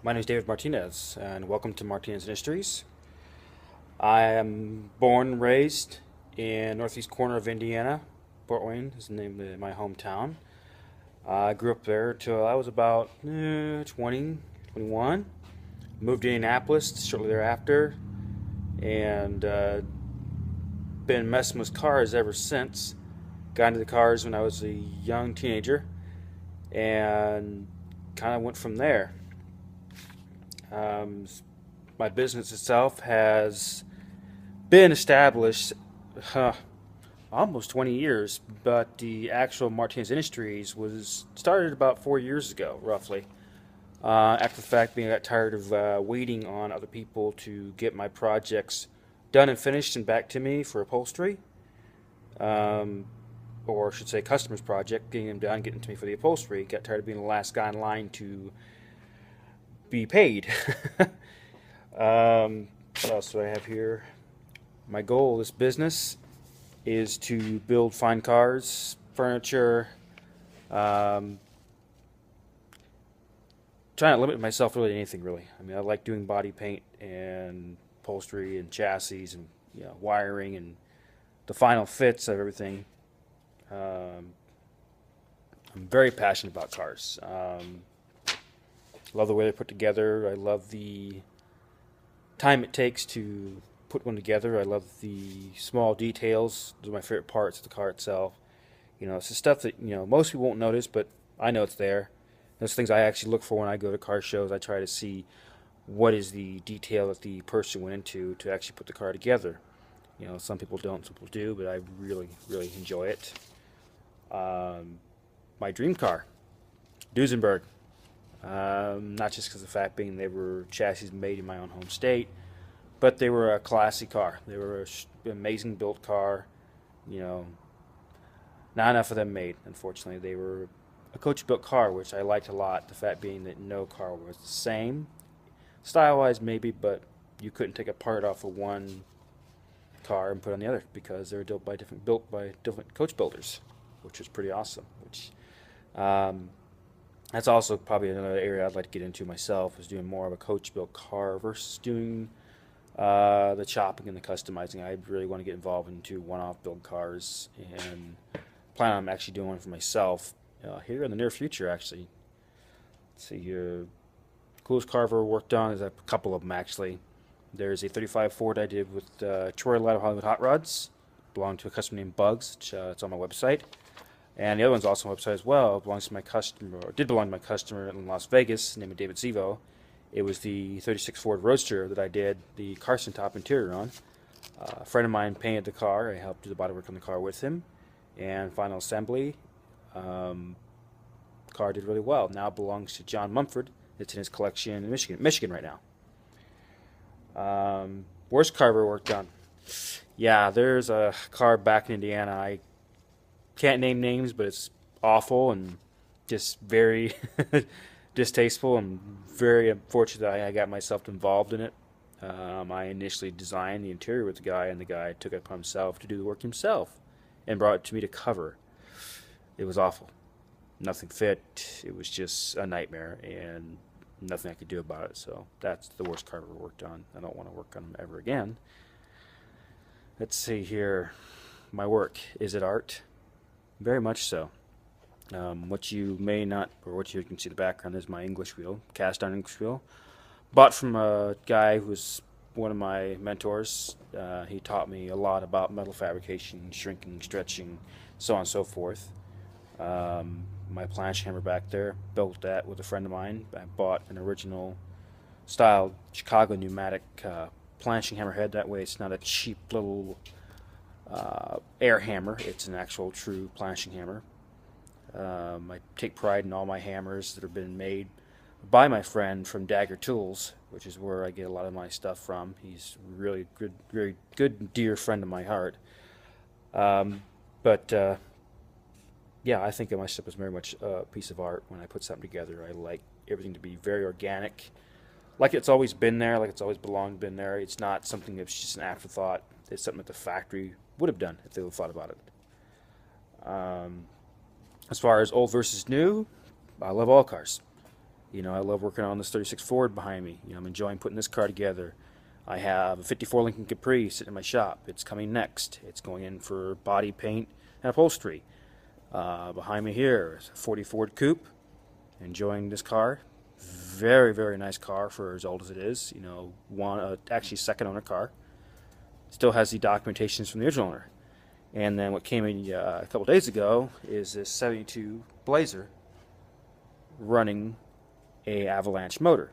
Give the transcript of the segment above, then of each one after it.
My name is David Martinez, and welcome to Martinez Industries. I am born and raised in northeast corner of Indiana. Fort Wayne is the name of my hometown. I grew up there till I was about 20, 21. Moved to Indianapolis shortly thereafter, and been messing with cars ever since. Got into the cars when I was a young teenager, and kind of went from there. Um, my business itself has been established uh, almost 20 years, but the actual Martinez Industries was started about 4 years ago, roughly. After the fact, being I got tired of waiting on other people to get my projects done and finished and back to me for upholstery, um, or I should say, customers' project, getting them done, getting to me for the upholstery. Got tired of being the last guy in line to be paid. What else do I have here? My goal of this business is to build fine cars, furniture, um, trying to limit myself really to anything really. I mean, I like doing body paint and upholstery and chassis and wiring and the final fits of everything. Um, I'm very passionate about cars. Love the way they're put together. I love the time it takes to put one together. I love the small details. Those are my favorite parts of the car itself. It's the stuff that most people won't notice, but I know it's there. Those things I actually look for when I go to car shows. I try to see what is the detail that the person went into to actually put the car together. Some people don't, some people do, but I really, really enjoy it. Um, my dream car, Duesenberg. Not just because of the fact being they were chassis made in my own home state, but they were a classy car. They were an amazing built car. You know, not enough of them made, unfortunately. They were a coach built car, which I liked a lot. The fact being that no car was the same, style wise maybe, but you couldn't take a part off of one car and put it on the other because they were built by different coach builders, which was pretty awesome. Which um, that's also probably another area I'd like to get into myself, is doing more of a coach built car versus doing the chopping and the customizing. I really want to get involved into one-off build cars and plan on actually doing one for myself here in the near future. Actually, let's see here. Coolest car I've ever worked on is a couple of them actually. There's a 35 Ford I did with Troy Light of Hollywood Hot Rods, belonged to a customer named Bugs. Which, it's on my website. And the other one's also on my website as well. It belongs to my customer, or did belong to my customer in Las Vegas, named David Zivo. It was the 36 Ford Roadster that I did the Carson top interior on. A friend of mine painted the car. I helped do the bodywork on the car with him. And final assembly, the car did really well. Now it belongs to John Mumford. It's in his collection in Michigan right now. Worst car I ever worked on. Yeah, there's a car back in Indiana. I can't name names, but it's awful and just very distasteful. And very unfortunate that I got myself involved in it. I initially designed the interior with the guy, and the guy took it upon himself to do the work himself and brought it to me to cover. It was awful. Nothing fit. It was just a nightmare, and nothing I could do about it. So that's the worst car I've ever worked on. I don't want to work on them ever again. Let's see here. My work. Is it art? Very much so. What you may not, or what you can see the background is my English wheel, cast iron English wheel. Bought from a guy who was one of my mentors. He taught me a lot about metal fabrication, shrinking, stretching, so on and so forth. My planche hammer back there, built that with a friend of mine. I bought an original style Chicago pneumatic planching hammer head. That way it's not a cheap little air hammer. It's an actual true planching hammer. I take pride in all my hammers that have been made by my friend from Dagger Tools, which is where I get a lot of my stuff from. He's a really good, very good, dear friend of my heart. But yeah, I think of my stuff as very much a piece of art. When I put something together, I like everything to be very organic, like it's always been there, like it's always been there. It's not something that's just an afterthought. It's something that the factory would have done if they would have thought about it. As far as old versus new, I love all cars. I love working on this 36 Ford behind me. I'm enjoying putting this car together. I have a 54 Lincoln Capri sitting in my shop. It's coming next. It's going in for body paint and upholstery. Behind me here is a 40 Ford Coupe. Enjoying this car. Very, very nice car for as old as it is. Actually second owner car. Still has the documentations from the original owner. And then what came in a couple days ago is this 72 Blazer running a Avalanche motor.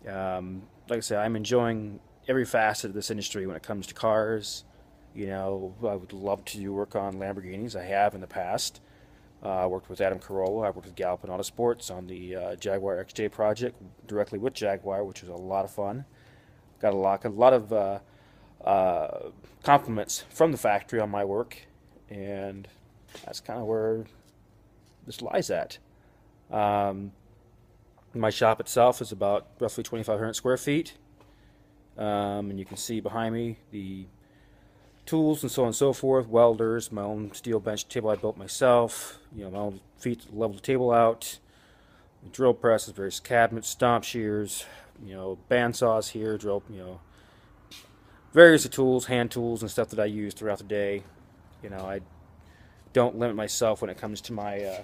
Like I said, I'm enjoying every facet of this industry when it comes to cars. I would love to work on Lamborghinis. I have in the past. I worked with Adam Carolla. I worked with Galpin Autosports on the Jaguar XJ project directly with Jaguar, which was a lot of fun. Got a lot of compliments from the factory on my work, and that's kind of where this lies at. My shop itself is about roughly 2,500 square feet, and you can see behind me the tools and so on and so forth, welders, my own steel bench table I built myself, my own feet to level the table out, drill presses, various cabinets, stomp shears, band saws here, drill, various tools, hand tools and stuff that I use throughout the day. I don't limit myself when it comes to my,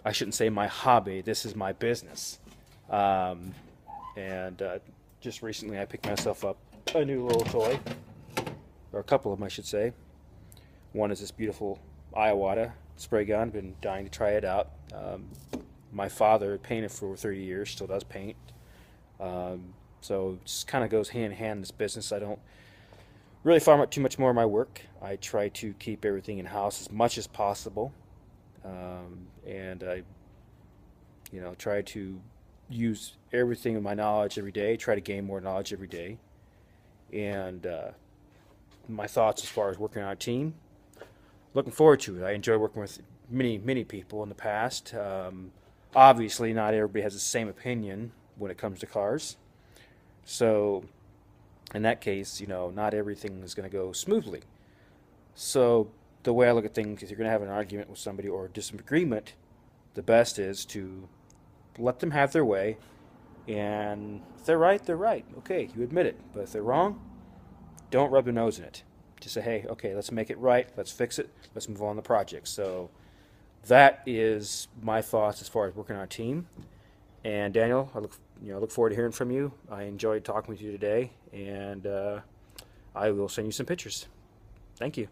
I shouldn't say my hobby, this is my business. Just recently I picked myself up a new little toy, or a couple of them I should say. One is this beautiful Iwata spray gun. Been dying to try it out. My father painted for 30 years, still does paint. So it just kind of goes hand in hand in this business. I don't really farm out too much more of my work. I try to keep everything in-house as much as possible. And I, try to use everything in my knowledge every day, try to gain more knowledge every day. And my thoughts as far as working on a team, looking forward to it. I enjoy working with many people in the past. Obviously not everybody has the same opinion when it comes to cars, so in that case not everything is going to go smoothly. So the way I look at things, if you're going to have an argument with somebody or a disagreement, the best is to let them have their way, and if they're right, they're right. Okay, you admit it. But if they're wrong, don't rub your nose in it. Just say, hey, okay, let's make it right, let's fix it, let's move on the project. So that is my thoughts as far as working on a team. And Daniel, I look forward to hearing from you. I enjoyed talking with you today, and I will send you some pictures. Thank you.